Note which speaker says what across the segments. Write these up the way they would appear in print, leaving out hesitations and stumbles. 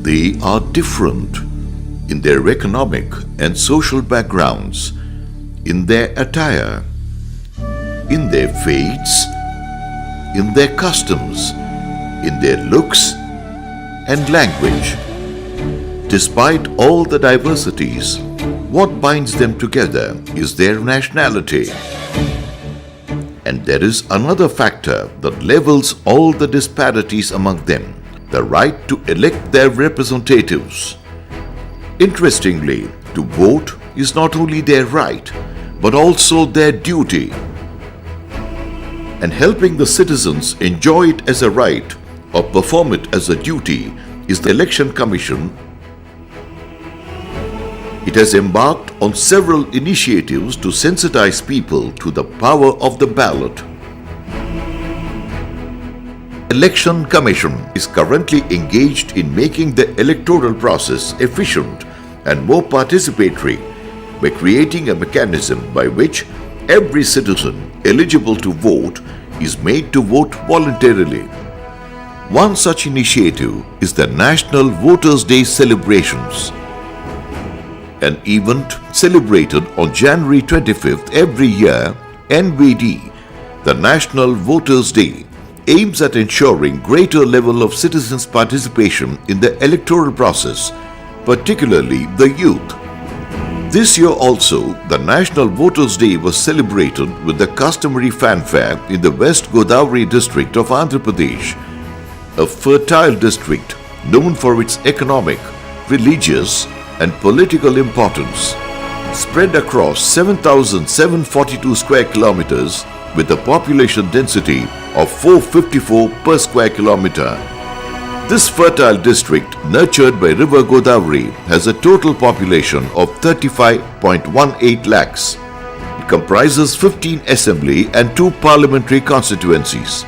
Speaker 1: They are different in their economic and social backgrounds, in their attire, in their faiths, in their customs, in their looks and language. Despite all the diversities, what binds them together is their nationality. And there is another factor that levels all the disparities among them: the right to elect their representatives. Interestingly, to vote is not only their right, but also their duty. And helping the citizens enjoy it as a right or perform it as a duty is the Election Commission. It has embarked on several initiatives to sensitize people to the power of the ballot. Election Commission is currently engaged in making the electoral process efficient and more participatory by creating a mechanism by which every citizen eligible to vote is made to vote voluntarily. One such initiative is the National Voters' Day celebrations, an event celebrated on January 25th every year. NVD, the National Voters' Day, aims at ensuring greater level of citizens' participation in the electoral process, particularly the youth. This year also, the National Voters' Day was celebrated with the customary fanfare in the West Godavari district of Andhra Pradesh, a fertile district known for its economic, religious, and political importance. Spread across 7,742 square kilometers with a population density of 454 per square kilometer. This fertile district, nurtured by River Godavari, has a total population of 35.18 lakhs. It comprises 15 assembly and 2 parliamentary constituencies.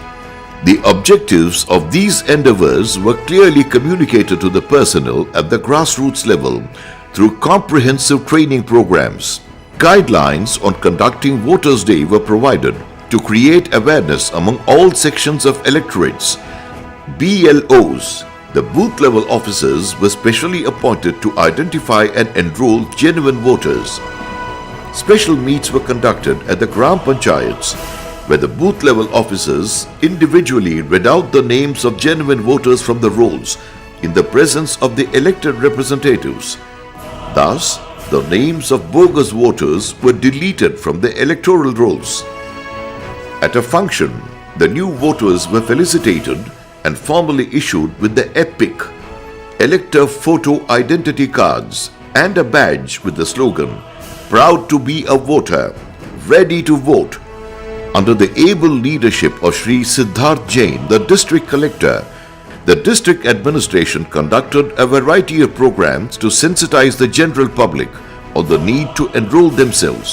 Speaker 1: The objectives of these endeavors were clearly communicated to the personnel at the grassroots level through comprehensive training programs. Guidelines on conducting Voters' Day were provided to create awareness among all sections of electorates. BLOs, the booth level officers, were specially appointed to identify and enroll genuine voters. Special meets were conducted at the Gram Panchayats, where the booth level officers individually read out the names of genuine voters from the rolls in the presence of the elected representatives. Thus, the names of bogus voters were deleted from the electoral rolls. At a function, the new voters were felicitated and formally issued with the EPIC elector photo identity cards and a badge with the slogan, "Proud to be a voter, ready to vote." Under the able leadership of Shri Siddharth Jain, the district collector, the district administration conducted a variety of programs to sensitize the general public on the need to enroll themselves.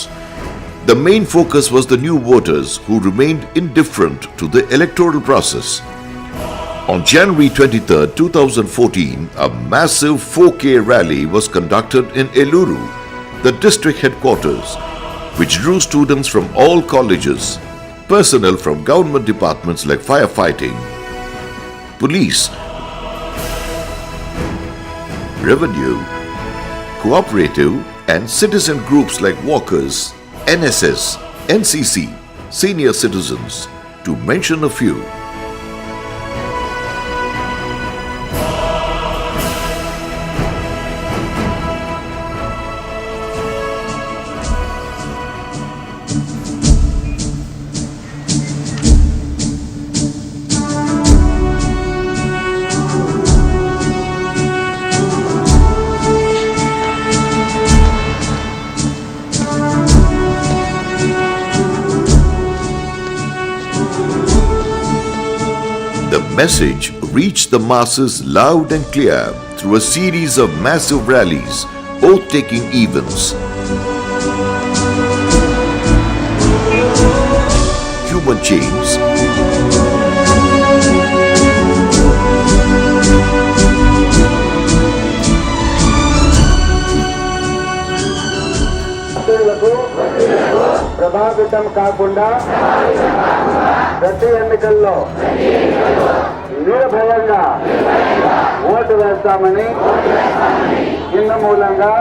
Speaker 1: The main focus was the new voters who remained indifferent to the electoral process. On January 23, 2014, a massive 4K rally was conducted in Eluru, the district headquarters, which drew students from all colleges, personnel from government departments like firefighting, police, revenue, cooperative, and citizen groups like walkers, NSS, NCC, senior citizens, to mention a few. The message reached the masses loud and clear through a series of massive rallies, oath-taking events, human chains,
Speaker 2: ప్రభావితం కాకుండా ప్రతి ఎన్నికల్లో నిర్భయంగా vote వేస్తారు. చేస్తామని ఇందు మూలంగా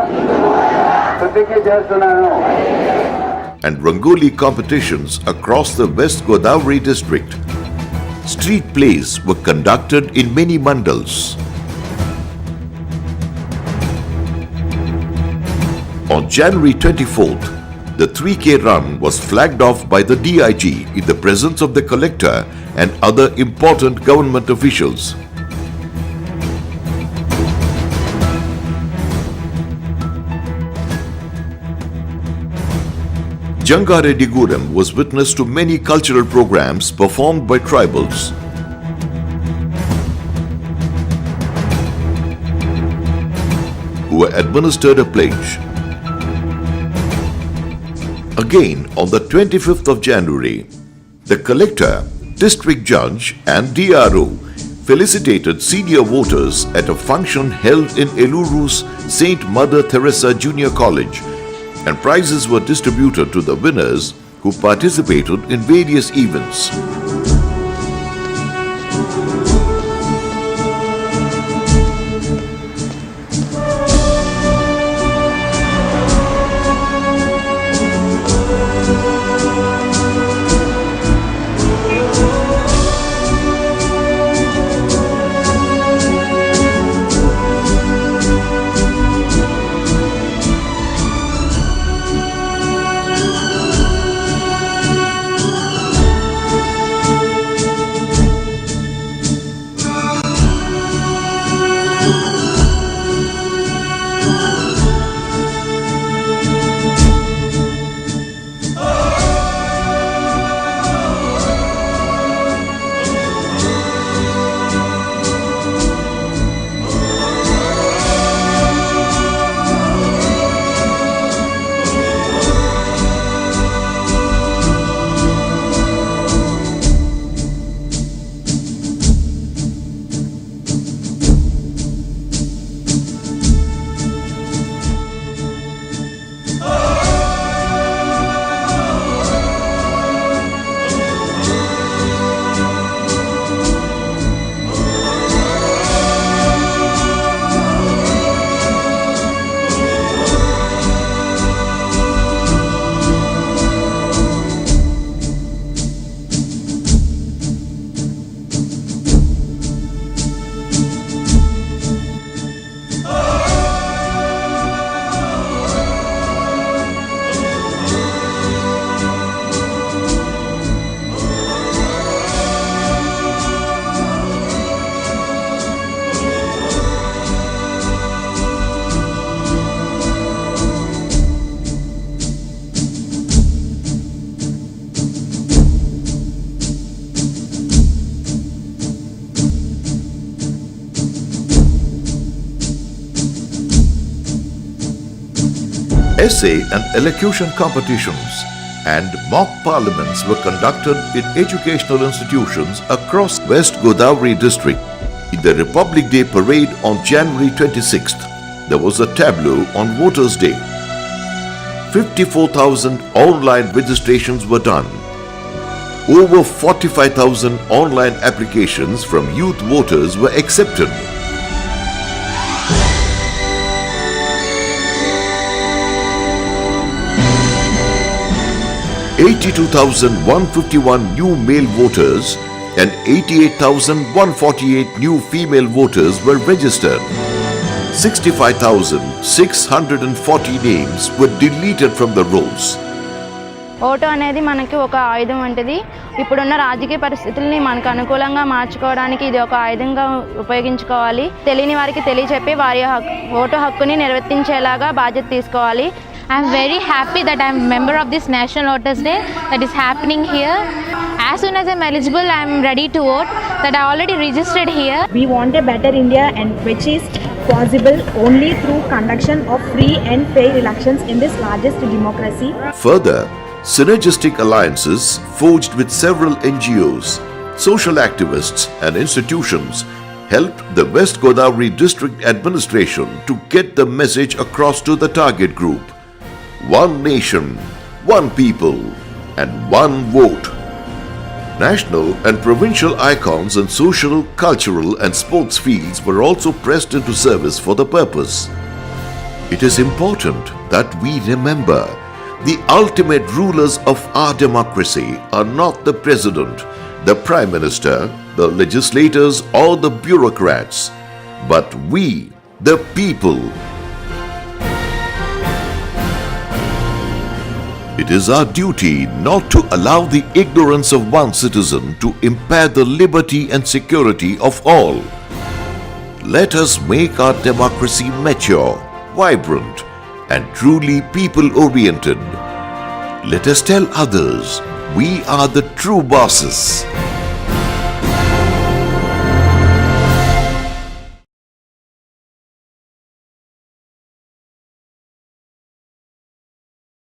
Speaker 2: ప్రతిజ్ఞ చేస్తున్నాను.
Speaker 1: And Rangoli competitions across the West Godavari district. Street plays were conducted in many mandals. On January 24th, the 3K run was flagged off by the DIG in the presence of the collector and other important government officials. Jangareddy-Gudem was witness to many cultural programs performed by tribals. Who were administered a pledge. Again, on the 25th of January, the collector, district judge and DRO felicitated senior voters at a function held in Eluru's St. Mother Teresa Junior College, and prizes were distributed to the winners who participated in various events. Essay and elocution competitions and mock parliaments were conducted in educational institutions across West Godavari district. In the Republic Day parade on January 26th, there was a tableau on Voters' Day. 54,000 online registrations were done. Over 45,000 online applications from youth voters were accepted. 82,151 new male voters and 88,148 new female voters were registered. 65,640 names were deleted from the rolls.
Speaker 3: Vote అనేది మనకి ఒక ఆయుధం వంటిది. ఇప్పుడున్న రాజకీయ పరిస్థితుల్ని మనకు అనుకూలంగా మార్చుకోవడానికి ఇది ఒక ఆయుధంగా ఉపయోగించుకోవాలి. తెలియని వారికి తెలియచెప్పి వారి ఓటు హక్కుని నిర్వర్తించేలాగా బాధ్యత తీసుకోవాలి.
Speaker 4: I am very happy that I am a member of this National Voters Day that is happening here. As soon as I am eligible, I am ready to vote. That I already registered here.
Speaker 5: We want a better India, and which is possible only through conduction of free and fair elections in this largest democracy.
Speaker 1: Further, synergistic alliances forged with several NGOs, social activists and institutions helped the West Godavari district administration to get the message across to the target group. One nation, one people, and one vote. National and provincial icons in social, cultural and sports fields were also pressed into service for the purpose. It is important that we remember the ultimate rulers of our democracy are not the president, the prime minister, the legislators or the bureaucrats, but we, the people. It is our duty not to allow the ignorance of one citizen to impair the liberty and security of all. Let us make our democracy mature, vibrant, and truly people-oriented. Let us tell others we are the true bosses.